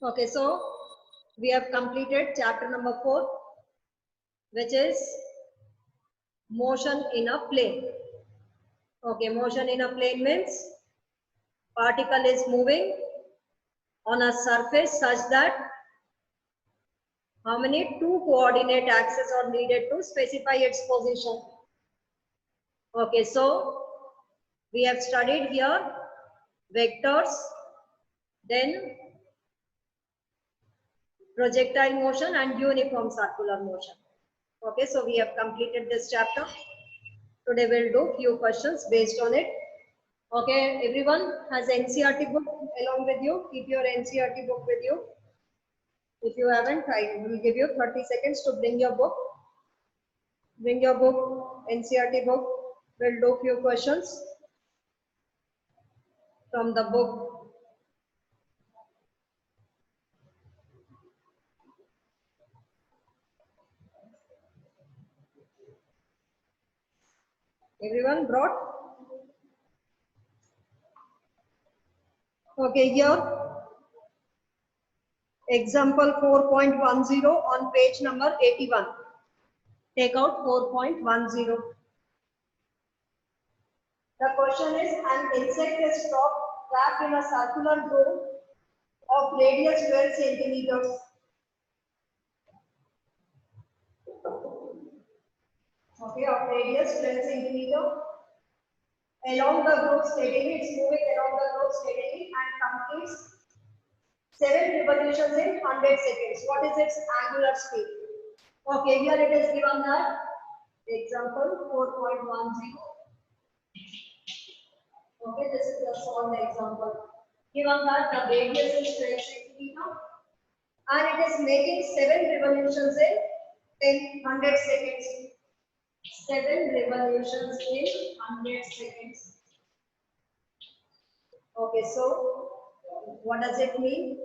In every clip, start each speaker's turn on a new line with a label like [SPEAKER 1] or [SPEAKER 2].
[SPEAKER 1] Okay, so we have completed chapter number 4, which is motion in a plane. Okay, motion in a plane means particle is moving on a surface such that how many two coordinate axes are needed to specify its position. Okay, so we have studied here vectors, then projectile motion and uniform circular motion. Okay, so we have completed this chapter. Today we'll do few questions based on it. Okay, everyone has NCERT book along with you. Keep your NCERT book with you. If you haven't, I will give you 30 seconds to bring your book. Bring your book, NCERT book. We'll do few questions from the book. Everyone brought? Okay, here example 4.10 on page number 81. Take out 4.10. The question is, an insect is trapped in a circular groove of radius 12 centimeters. Okay, of radius 12 centimeter. Along the groove steadily, it's moving along the groove steadily and completes 7 revolutions in 100 seconds. What is its angular speed? Okay, here it is given that example 4.10. Okay, this is the solved example. Given that the radius is 12 centimeter and it is making 7 revolutions in 100 seconds. 7 revolutions in 100 seconds. Okay, so what does it mean?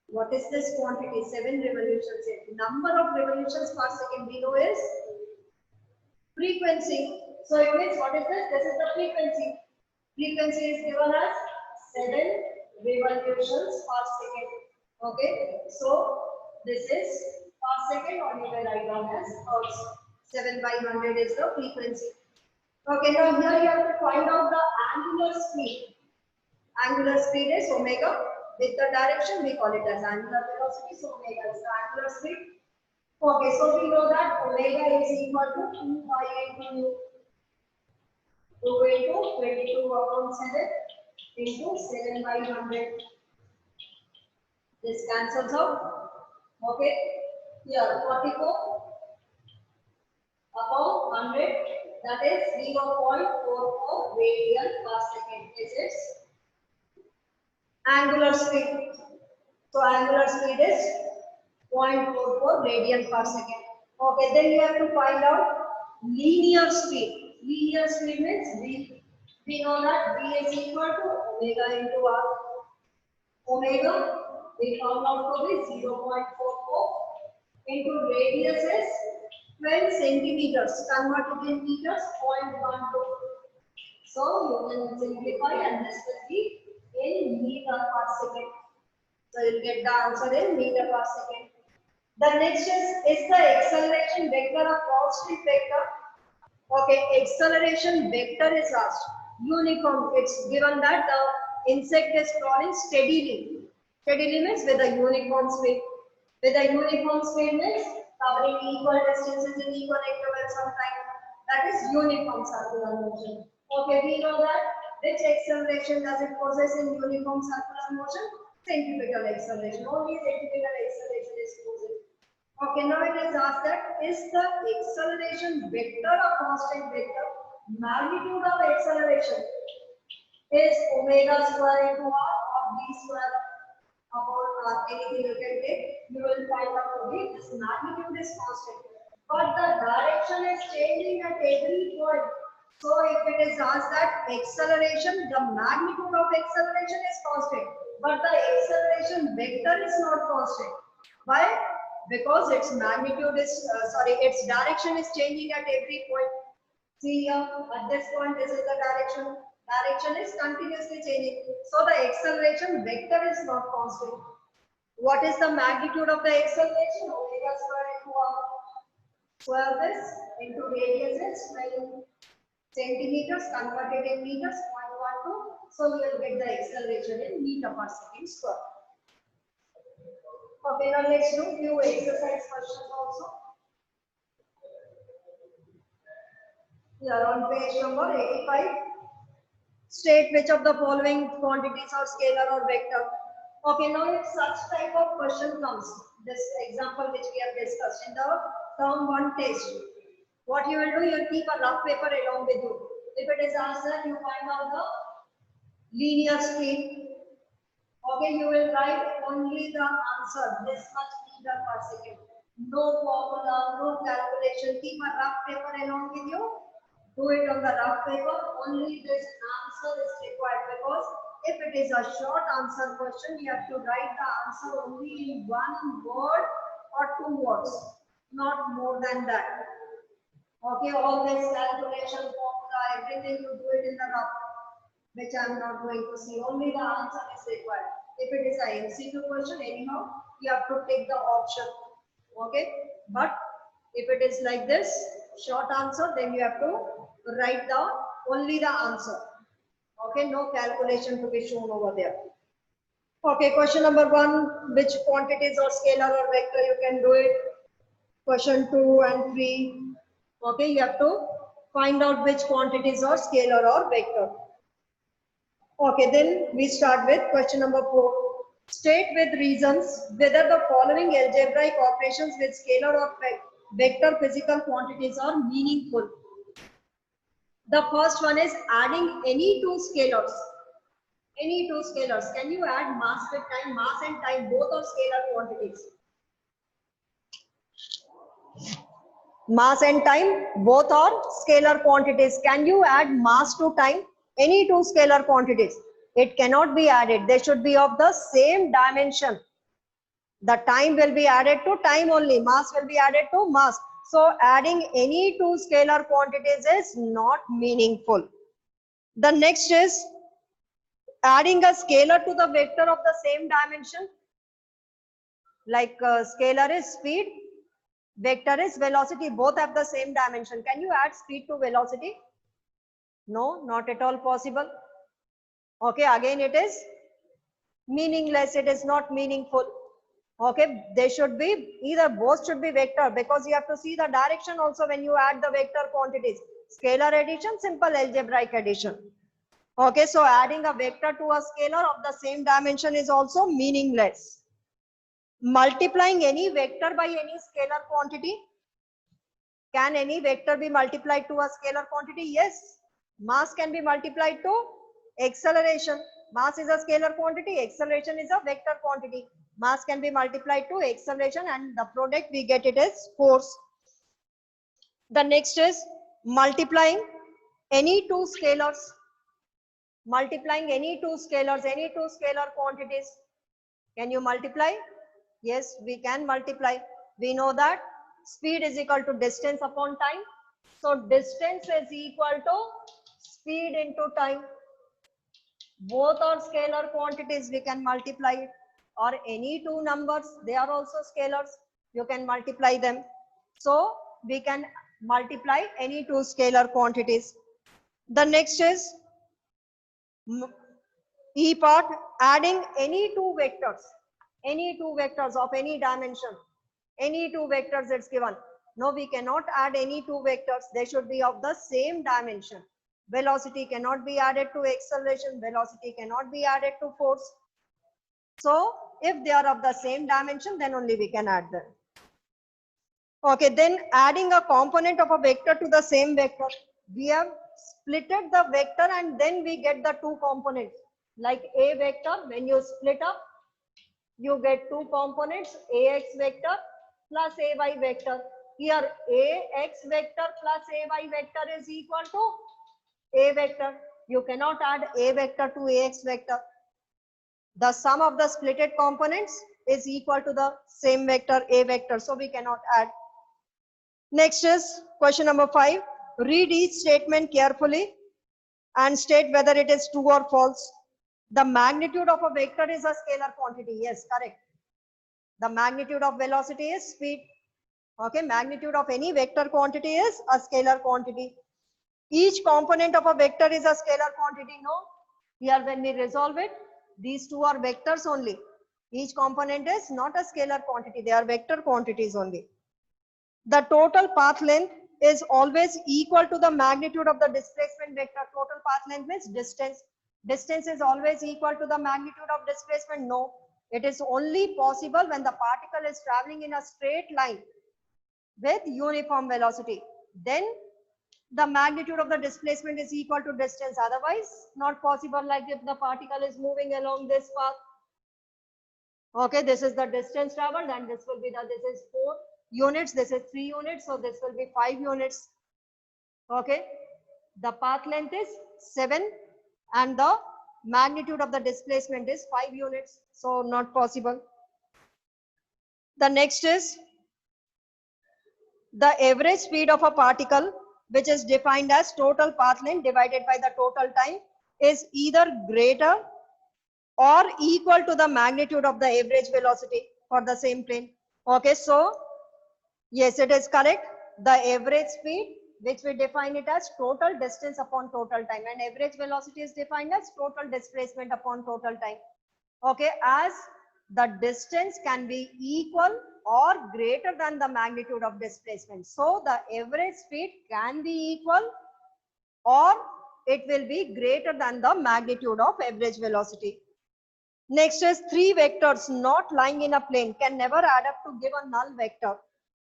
[SPEAKER 1] What is this quantity? 7 revolutions in. Number of revolutions per second we know is frequency. So it means what is this? This is the frequency. Frequency is given as 7 revolutions per second. Okay, so this is per second, or you can write down as hertz. 7 by 100 is the frequency. Okay, now here you have to find out the angular speed. Angular speed is omega. With the direction we call it as angular velocity. So omega is the angular speed. Okay, so we know that omega is equal to 2 pi into u. 2 into 22 upon 7 into 7 by 100. This cancels out. Okay, here 44 upon 100, that is 0.44 radian per second is its angular speed. So angular speed is 0.44 radian per second. Okay, then you have to find out linear speed. Linear speed means we know that V is equal to omega into R. Omega we found out to be 0.44 into radius is 12 centimeters. Convert it in meters, 0.12. So you can simplify and this will be in meter per second. So you'll get the answer in meter per second. The next is the acceleration vector of constant vector. Okay, acceleration vector is asked. Uniform, it's given that the insect is crawling steadily. Steadily means with a uniform speed. With a uniform speed means covering equal distances in equal intervals of time. That is uniform circular motion. Okay, we know that which acceleration does it possess in uniform circular motion? Centripetal acceleration. Only centripetal acceleration is possessed. Okay, now it is asked that is the acceleration vector a constant vector? Magnitude of acceleration is omega square into r or v square upon r. Anything you can take, you will find out to be this magnitude is constant. But the direction is changing at every point. So if it is asked that acceleration, the magnitude of acceleration is constant, but the acceleration vector is not constant. Why? Because its magnitude is, its direction is changing at every point. See here, at this point, this is the direction. Direction is continuously changing. So the acceleration vector is not constant. What is the magnitude of the acceleration? Omega square into square this into radius is 12 centimeters converted in meters 0.12. So we will get the acceleration in meter per second square. Okay, now let's do few exercise questions also. We are on page number 85. State which of the following quantities are scalar or vector. Okay, now if such type of question comes, this example which we have discussed in the term 1 test, what you will do, you will keep a rough paper along with you. If it is asked that you find out the linear speed, okay, you will write only the answer, this much meter per second. No formula, no calculation, keep a rough paper along with you. Do it on the rough paper, only this answer is required, because if it is a short answer question, you have to write the answer only in one word or two words, not more than that. Okay, all this calculation, formula, everything you do it in the rough, which I am not going to see. Only the answer is required. If it is a MCQ question, anyhow, you have to take the option. Okay, but if it is like this, short answer, then you have to write down only the answer. Okay, no calculation to be shown over there. Okay, question number 1, which quantities are scalar or vector? You can do it. Question 2 and 3. Okay, you have to find out which quantities are scalar or vector. Okay, then we start with question number 4. State with reasons whether the following algebraic operations with scalar or vector physical quantities are meaningful. The first one is adding any two scalars. Any two scalars. Can you add mass with time? Mass and time both are scalar quantities. Mass and time both are scalar quantities. Can you add mass to time? Any two scalar quantities. It cannot be added. They should be of the same dimension. The time will be added to time only. Mass will be added to mass. So adding any two scalar quantities is not meaningful. The next is adding a scalar to the vector of the same dimension. Like scalar is speed, vector is velocity. Both have the same dimension. Can you add speed to velocity? No, not at all possible. Okay, again it is meaningless. It is not meaningful. Okay, they should be either, both should be vector, because you have to see the direction also when you add the vector quantities. Scalar addition, simple algebraic addition. Okay, so adding a vector to a scalar of the same dimension is also meaningless. Multiplying any vector by any scalar quantity. Can any vector be multiplied to a scalar quantity? Yes. Mass can be multiplied to acceleration. Mass is a scalar quantity, acceleration is a vector quantity. Mass can be multiplied to acceleration, and the product we get it as force. The next is multiplying any two scalars. Multiplying any two scalars, any two scalar quantities. Can you multiply? Yes, we can multiply. We know that speed is equal to distance upon time. So distance is equal to speed into time. Both are scalar quantities, we can multiply it. Or any two numbers, they are also scalars, you can multiply them. So we can multiply any two scalar quantities. The next is E part, adding any two vectors. Any two vectors of any dimension. Any two vectors it's given. No, we cannot add any two vectors. They should be of the same dimension. Velocity cannot be added to acceleration. Velocity cannot be added to force. So if they are of the same dimension, then only we can add them. Okay, then adding a component of a vector to the same vector. We have splitted the vector and then we get the two components. Like a vector, when you split up, you get two components, ax vector plus ay vector. Here ax vector plus ay vector is equal to a vector. You cannot add a vector to ax vector. The sum of the splitted components is equal to the same vector, a vector. So we cannot add. Next is question number 5. Read each statement carefully and state whether it is true or false. The magnitude of a vector is a scalar quantity. Yes, correct.
[SPEAKER 2] The magnitude of velocity is speed. Okay, magnitude of any vector quantity is a scalar quantity. Each component of a vector is a scalar quantity. No, here when we resolve it, these two are vectors only. Each component is not a scalar quantity, they are vector quantities only. The total path length is always equal to the magnitude of the displacement vector. Total path length means distance. Distance is always equal to the magnitude of displacement. No, it is only possible when the particle is traveling in a straight line with uniform velocity. Then the magnitude of the displacement is equal to distance. Otherwise, not possible, like if the particle is moving along this path. Okay, this is the distance traveled and this will be this is 4 units, this is 3 units, so this will be 5 units. Okay, the path length is 7 and the magnitude of the displacement is 5 units, so not possible. The next is the average speed of a particle, which is defined as total path length divided by the total time, is either greater or equal to the magnitude of the average velocity for the same plane. Okay, so yes, it is correct. The average speed, which we define it as total distance upon total time, and average velocity is defined as total displacement upon total time. Okay, as the distance can be equal or greater than the magnitude of displacement. So the average speed can be equal or it will be greater than the magnitude of average velocity. Next is 3 vectors not lying in a plane can never add up to give a null vector.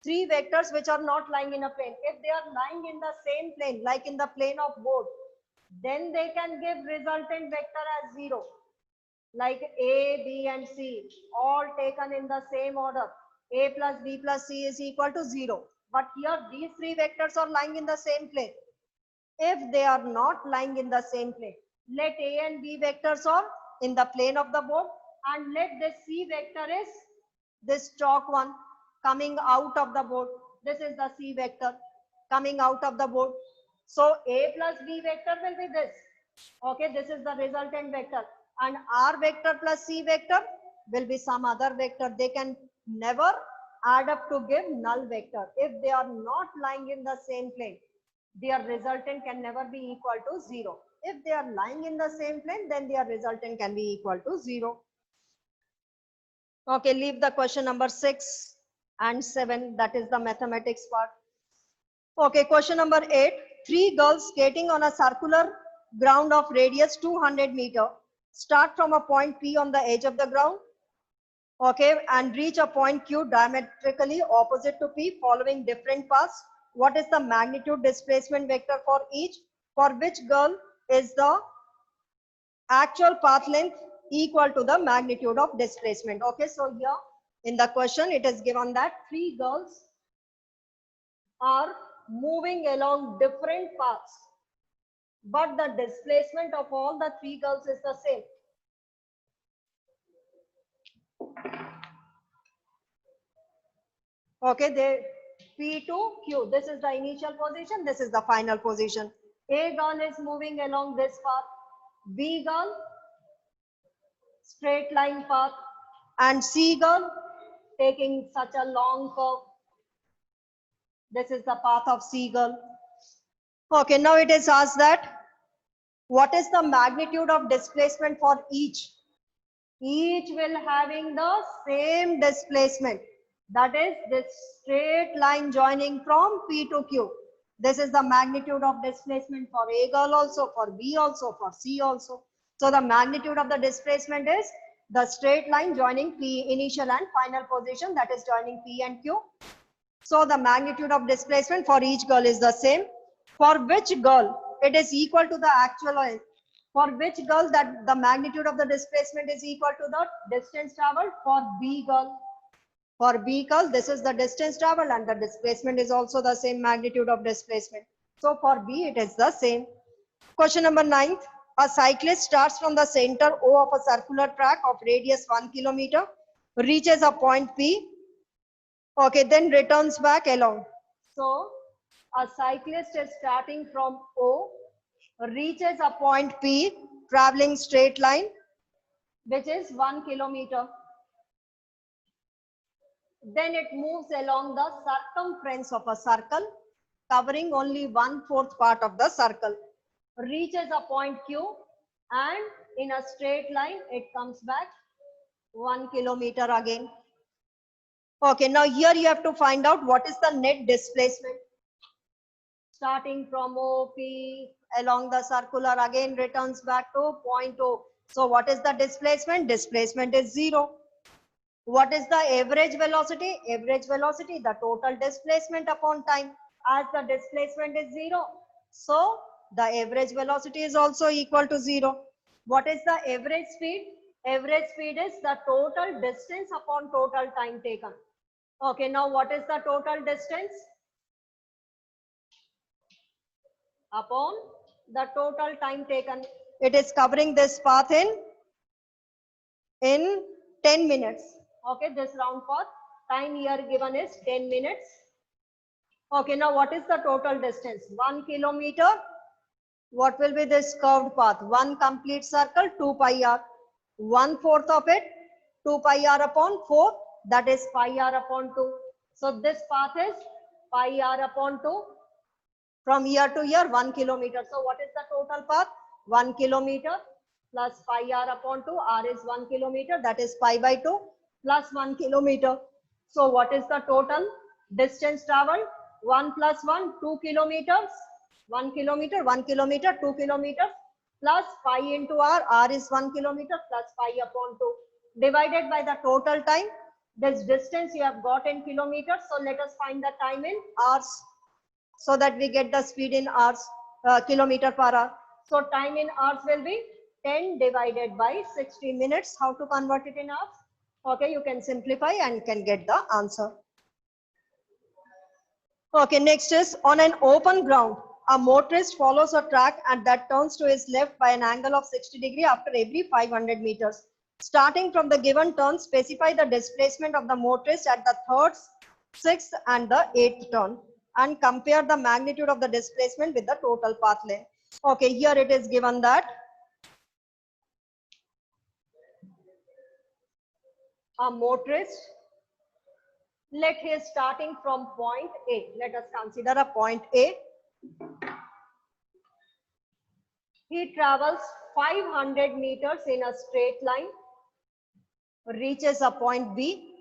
[SPEAKER 2] 3 vectors which are not lying in a plane, if they are lying in the same plane, like in the plane of board, then they can give resultant vector as 0. Like A, B and C, all taken in the same order. A plus B plus C is equal to 0. But here these 3 vectors are lying in the same plane. If they are not lying in the same plane, let A and B vectors are in the plane of the board and let this C vector is this chalk one coming out of the board. This is the C vector coming out of the board. So A plus B vector will be this. Okay, this is the resultant vector, and R vector plus C vector will be some other vector. They can never add up to give null vector if they are not lying in the same plane. Their resultant can never be equal to 0. If they are lying in the same plane, then their resultant can be equal to 0. Okay, leave the question number 6 and 7. That is the mathematics part. Okay, question number 8. 3 girls skating on a circular ground of radius 200 meter start from a point P on the edge of the ground. Okay, and reach a point Q diametrically opposite to P following different paths. What is the magnitude displacement vector for each? For which girl is the actual path length equal to the magnitude of displacement? Okay, so here in the question it is given that 3 girls are moving along different paths, but the displacement of all the 3 girls is the same. Okay, they P to Q. This is the initial position. This is the final position. A girl is moving along this path. B girl, straight line path. And C girl, taking such a long curve. This is the path of C girl. Okay, now it is asked that what is the magnitude of displacement for each? Each will having the same displacement. That is this straight line joining from P to Q. This is the magnitude of displacement for A girl also, for B also, for C also. So the magnitude of the displacement is the straight line joining P initial and final position, that is joining P and Q. So the magnitude of displacement for each girl is the same. For which girl it is equal to the actual length? For which girl that the magnitude of the displacement is equal to the distance traveled? For B girl. For B girl, this is the distance traveled and the displacement is also the same magnitude of displacement. So for B, it is the same. Question number 9. A cyclist starts from the center O of a circular track of radius 1 kilometer, reaches a point P, okay, then returns back along. So a cyclist is starting from O, reaches a point P, traveling straight line, which is 1 kilometer. then it moves along the circumference of a circle, covering only 1/4 part of the circle, reaches a point Q, and in a straight line, it comes back 1 kilometer again. Okay, now here you have to find out what is the net displacement. Starting from OP along the circular, again returns back to point O. So what is the displacement? Displacement is 0. What is the average velocity? Average velocity, the total displacement upon time. As the displacement is 0, so the average velocity is also equal to 0. What is the average speed? Average speed is the total distance upon total time taken. Okay, now what is the total distance? Upon the total time taken. It is covering this path in 10 minutes. Okay, this round path, time here given is 10 minutes. Okay, now what is the total distance? 1 kilometer. What will be this curved path? One complete circle, 2 pi r. 1/4 of it, 2 pi r upon 4, that is pi r upon 2. So this path is pi r upon 2. From here to here, 1 kilometer. So what is the total path? 1 kilometer plus pi r upon 2. R is 1 kilometer, that is pi by 2 plus 1 kilometer. So what is the total distance traveled? 1 plus 1, 2 kilometers. 1 kilometer, 1 kilometer, 2 kilometers plus pi into r. R is 1 kilometer plus pi upon 2 divided by the total time. This distance you have got in kilometers. So let us find the time in hours, so that we get the speed in hours, kilometer per hour. So time in hours will be 10 divided by 60 minutes. How to convert it in hours? Okay, you can simplify and you can get the answer. Okay, next is on an open ground, a motorist follows a track and that turns to his left by an angle of 60 degrees after every 500 meters. Starting from the given turn, specify the displacement of the motorist at the 3rd, 6th and the 8th turn, and compare the magnitude of the displacement with the total path length. Okay, here it is given that a motorist, let he is starting from point A. Let us consider a point A. He travels 500 meters in a straight line, reaches a point B,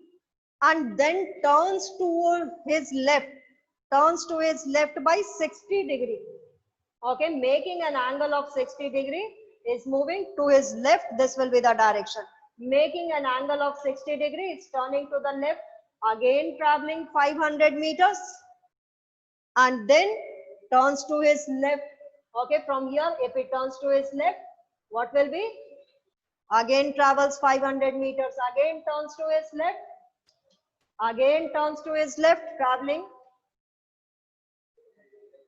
[SPEAKER 2] and then turns to his left by 60 degree. Okay, making an angle of 60 degree, is moving to his left. This will be the direction. Making an angle of 60 degree, it's turning to the left, again traveling 500 meters, and then turns to his left. Okay, from here, if it turns to his left, what will be? Again travels 500 meters, again turns to his left, again turns to his left, traveling.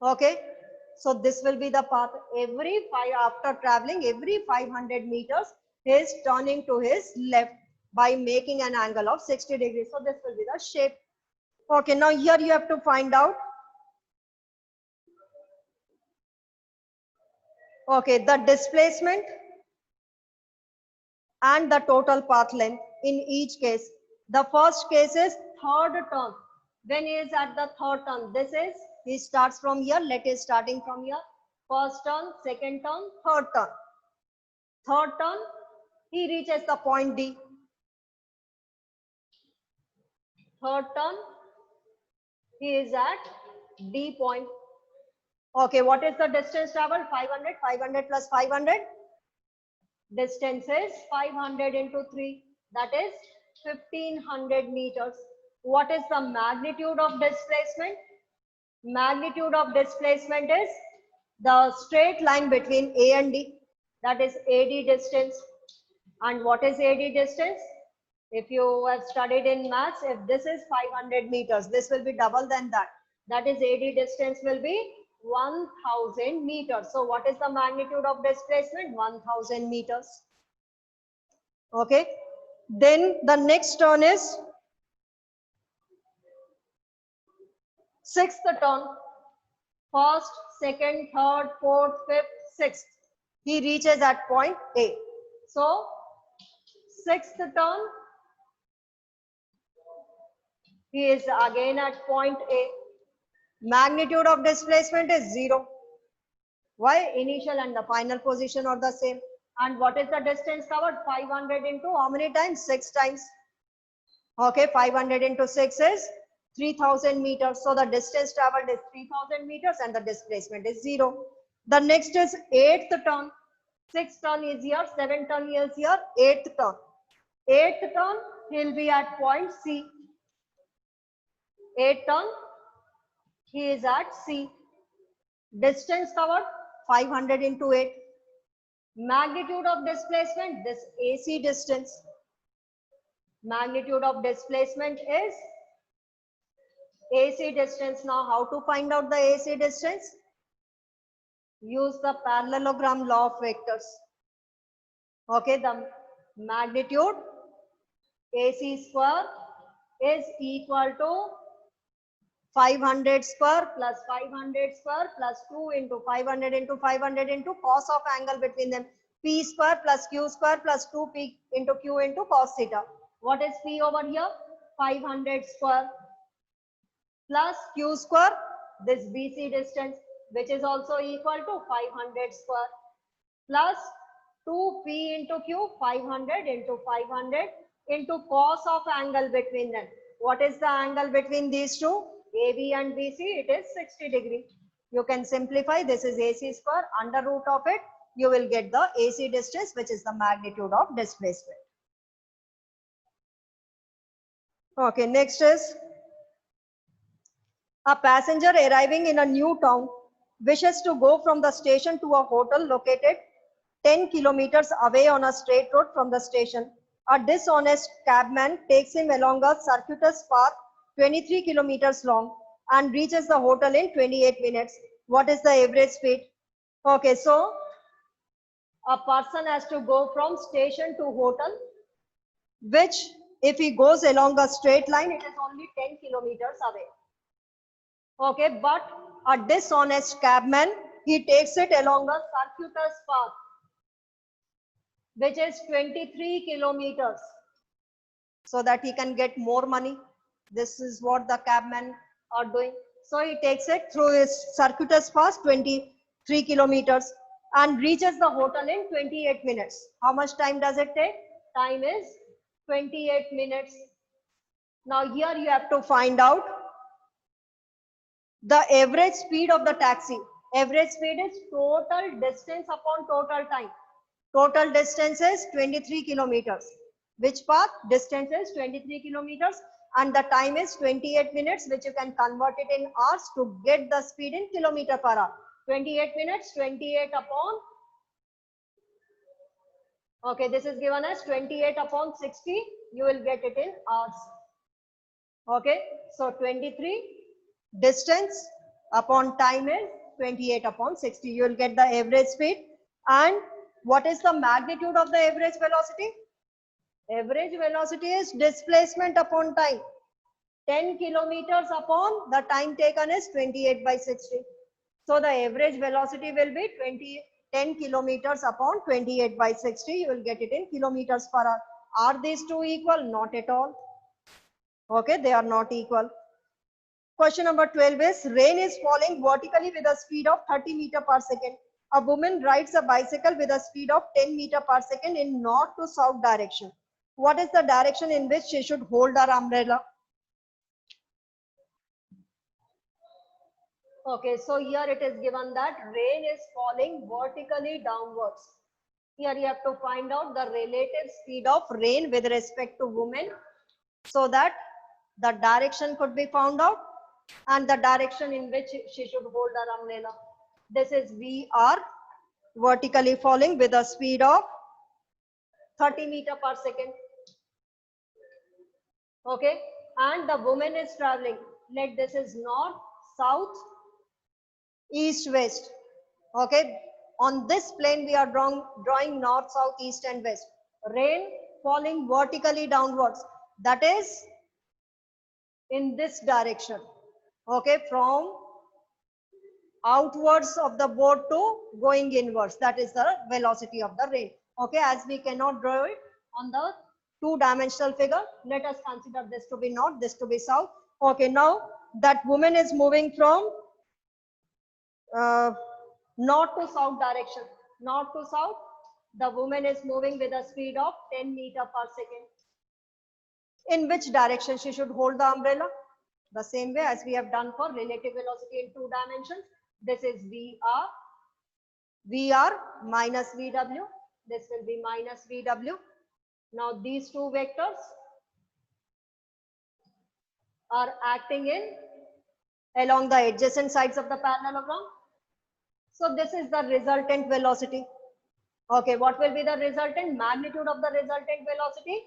[SPEAKER 2] Okay, so this will be the path. After traveling every 500 meters, he is turning to his left by making an angle of 60 degrees. So this will be the shape. Okay, now here you have to find out. Okay, the displacement and the total path length in each case. The first case is 3rd turn. When he is at the 3rd turn, this is, he starts from here. Let us starting from here. 1st turn, 2nd turn, 3rd turn. 3rd turn, he reaches the point D. 3rd turn, he is at D point. Okay, what is the distance traveled? 500. 500 plus 500. Distance is 500 into 3. That is 1500 meters. What is the magnitude of displacement? Magnitude of displacement is the straight line between A and D. That is AD distance. And what is AD distance? If you have studied in maths, if this is 500 meters, this will be double than that. That is AD distance will be 1000 meters. So what is the magnitude of displacement? 1000 meters. Okay. Then the next turn is 6th turn. 1st, 2nd, 3rd, 4th, 5th, 6th. He reaches at point A. So 6th turn, He is again at point A. Magnitude of displacement is 0. Why? Initial and the final position are the same. And what is the distance covered? 500 into how many times? 6 times. Okay, 500 into 6 is 3000 meters. So the distance traveled is 3000 meters and the displacement is 0. The next is 8th turn. 6th turn is here, 7th turn is here, 8th turn. 8th turn, he'll be at point C. 8th turn, he is at C. Distance covered 500 into 8. Magnitude of displacement, this AC distance. Magnitude of displacement is AC distance. Now how to find out the AC distance? Use the parallelogram law of vectors. Okay, the magnitude AC square is equal to 500 square plus 500 square plus 2 into 500 into 500 into cos of angle between them. P square plus Q square plus 2P into Q into cos theta. What is P over here? 500 square plus Q square, this BC distance, which is also equal to 500 square plus 2P into Q, 500 into 500 into cos of angle between them. What is the angle between these two? AB and BC, it is 60 degree. You can simplify, this is AC square, under root of it, you will get the AC distance, which is the magnitude of displacement. Okay, next is a passenger arriving in a new town wishes to go from the station to a hotel located 10 kilometers away on a straight road from the station. A dishonest cabman takes him along a circuitous path 23 kilometers long and reaches the hotel in 28 minutes. What is the average speed? Okay, so a person has to go from station to hotel, which if he goes along a straight line, it is only 10 kilometers away. Okay, but a dishonest cabman, he takes it along a circuitous path, which is 23 kilometers, so that he can get more money. This is what the cabmen are doing. So he takes it through his circuitous path 23 kilometers and reaches the hotel in 28 minutes. How much time does it take? Time is 28 minutes. Now here you have to find out the average speed of the taxi. Average speed is total distance upon total time. Total distance is 23 kilometers. Which path? Distance is 23 kilometers and the time is 28 minutes, which you can convert it in hours to get the speed in kilometer per hour. 28 minutes, 28 upon, okay, this is given as 28 upon 60. You will get it in hours. Okay, so 23 distance upon time is 28 upon 60. You will get the average speed. And what is the magnitude of the average velocity? Average velocity is displacement upon time. 10 kilometers upon the time taken is 28 by 60. So the average velocity will be 10 kilometers upon 28 by 60. You will get it in kilometers per hour. Are these two equal? Not at all. Okay, they are not equal. Question number 12 is, rain is falling vertically with a speed of 30 meter per second. A woman rides a bicycle with a speed of 10 meter per second in north to south direction. What is the direction in which she should hold her umbrella? Okay, so here it is given that rain is falling vertically downwards. Here you have to find out the relative speed of rain with respect to women, so that the direction could be found out and the direction in which she should hold her umbrella. This is VR, vertically falling with a speed of 30 meter per second. Okay, and the woman is traveling. Let this is north, south, east, west. Okay, on this plane we are drawing north, south, east and west. Rain falling vertically downwards, that is in this direction. Okay, from outwards of the board to going inwards, that is the velocity of the rain. Okay, as we cannot draw it on the two-dimensional figure. Let us consider this to be north, this to be south. Okay, now that woman is moving from north to south direction. North to south, the woman is moving with a speed of 10 meter per second. In which direction she should hold the umbrella? The same way as we have done for relative velocity in two dimensions. This is VR minus VW. This will be minus VW. Now these two vectors are acting in along the adjacent sides of the parallelogram. So this is the resultant velocity. Okay, what will be the resultant magnitude of the resultant velocity?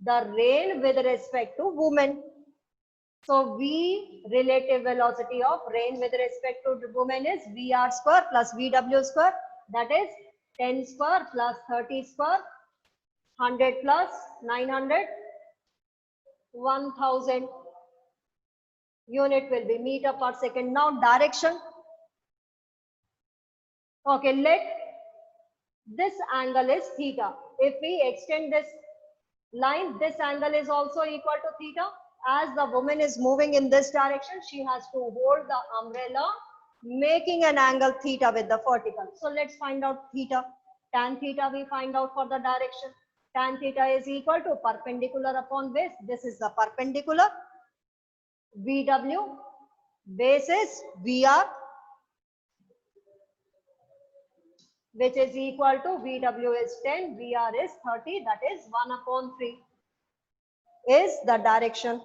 [SPEAKER 2] The rain with respect to woman. So V relative velocity of rain with respect to woman is VR square plus VW square. That is 10 square plus 30 square, 100 plus 900, 1000. Unit will be meter per second. Now direction. Okay, let this angle is theta. If we extend this line, this angle is also equal to theta. As the woman is moving in this direction, she has to hold the umbrella, making an angle theta with the vertical. So let's find out theta. Tan theta we find out for the direction. Tan theta is equal to perpendicular upon base. This is the perpendicular. VW, base is VR, which is equal to VW is 10, VR is 30, that is 1 upon 3 is the direction.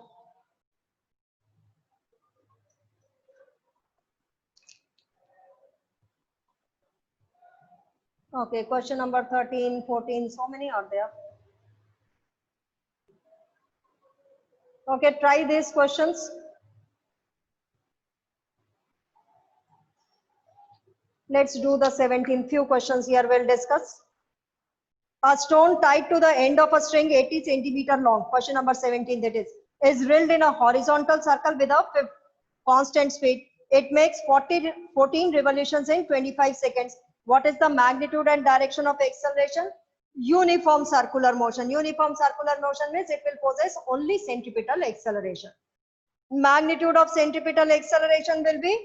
[SPEAKER 2] Okay, question number 13, 14, so many are there. Okay, try these questions. Let's do the 17. Few questions here we'll discuss. A stone tied to the end of a string 80 centimeter long. Question number 17 that is drilled in a horizontal circle with a constant speed. It makes 14 revolutions in 25 seconds. What is the magnitude and direction of acceleration? Uniform circular motion. Uniform circular motion means it will possess only centripetal acceleration. Magnitude of centripetal acceleration will be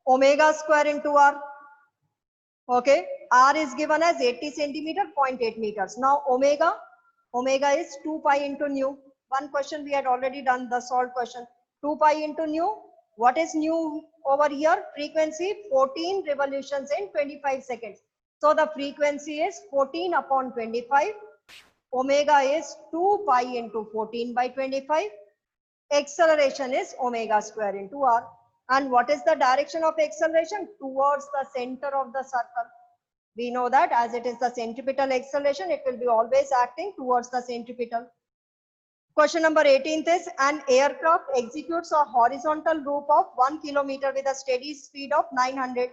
[SPEAKER 2] omega square into r. Okay, r is given as 80 centimeter, 0.8 meters. Now omega is 2 pi into nu. One question we had already done, the solved question. 2 pi into nu. What is nu over here? Frequency 14 revolutions in 25 seconds. So the frequency is 14 upon 25. Omega is 2 pi into 14 by 25. Acceleration is omega square into r. And what is the direction of acceleration? Towards the center of the circle. We know that as it is the centripetal acceleration, it will be always acting towards the centripetal. Question number 18 is an aircraft executes a horizontal loop of 1 kilometer with a steady speed of 900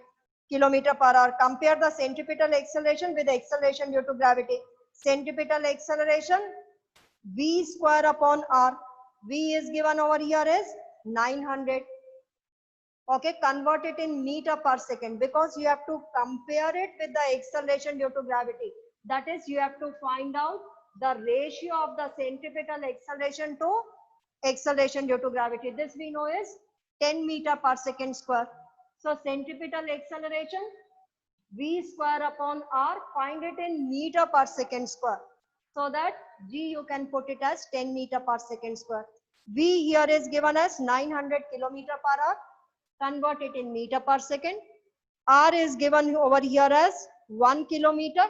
[SPEAKER 2] kilometer per hour. Compare the centripetal acceleration with acceleration due to gravity. Centripetal acceleration v square upon r. V is given over here as 900. Okay, convert it in meter per second because you have to compare it with the acceleration due to gravity. That is, you have to find out the ratio of the centripetal acceleration to acceleration due to gravity. This we know is 10 meter per second square. So centripetal acceleration v square upon r, find it in meter per second square. So that g you can put it as 10 meter per second square. V here is given as 900 kilometer per hour. Convert it in meter per second. R is given over here as 1 kilometer.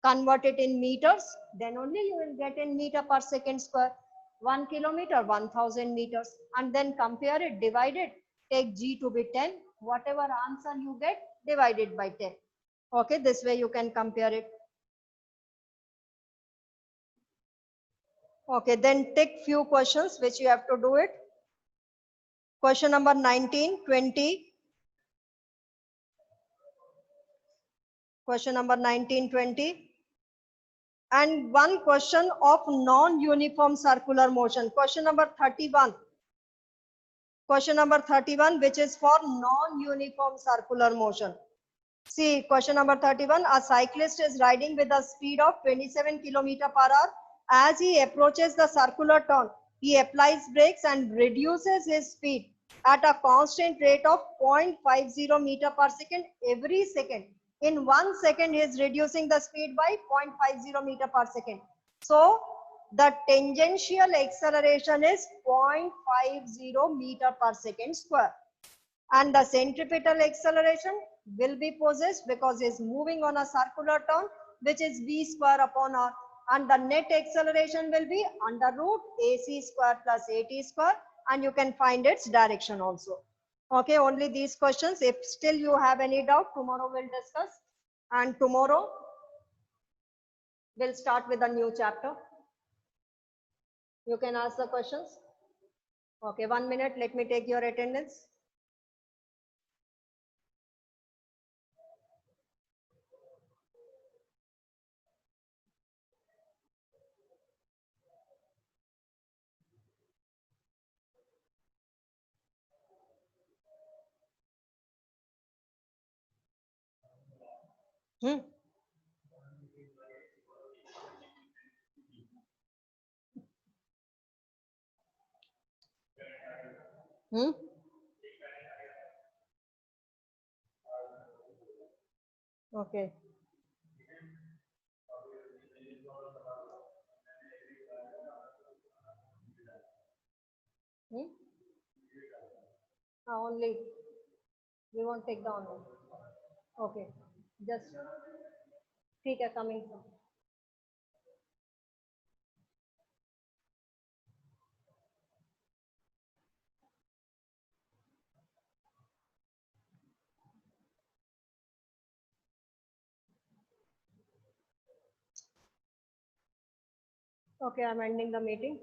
[SPEAKER 2] Convert it in meters. Then only you will get in meter per second square. 1 kilometer, 1000 meters. And then compare it, divide it. Take G to be 10. Whatever answer you get, divide it by 10. Okay, this way you can compare it. Okay, then take few questions which you have to do it. Question number 19, 20. Question number 19, 20. And one question of non-uniform circular motion. Question number 31. Question number 31, which is for non-uniform circular motion. See, question number 31. A cyclist is riding with a speed of 27 km per hour As he approaches the circular turn, he applies brakes and reduces his speed at a constant rate of 0.50 meter per second every second. In 1 second, he is reducing the speed by 0.50 meter per second. So the tangential acceleration is 0.50 meter per second square. And the centripetal acceleration will be possessed because it's moving on a circular turn, which is v square upon r, and the net acceleration will be under root ac square plus at square, and you can find its direction also. Okay, only these questions. If still you have any doubt, tomorrow we'll discuss, and tomorrow we'll start with a new chapter. You can ask the questions. Okay, 1 minute, let me take your attendance. Hmm. Hmm. Okay. Hmm? Only we won't take the online. Okay. Just ठीक है coming soon. Okay, I'm ending the meeting.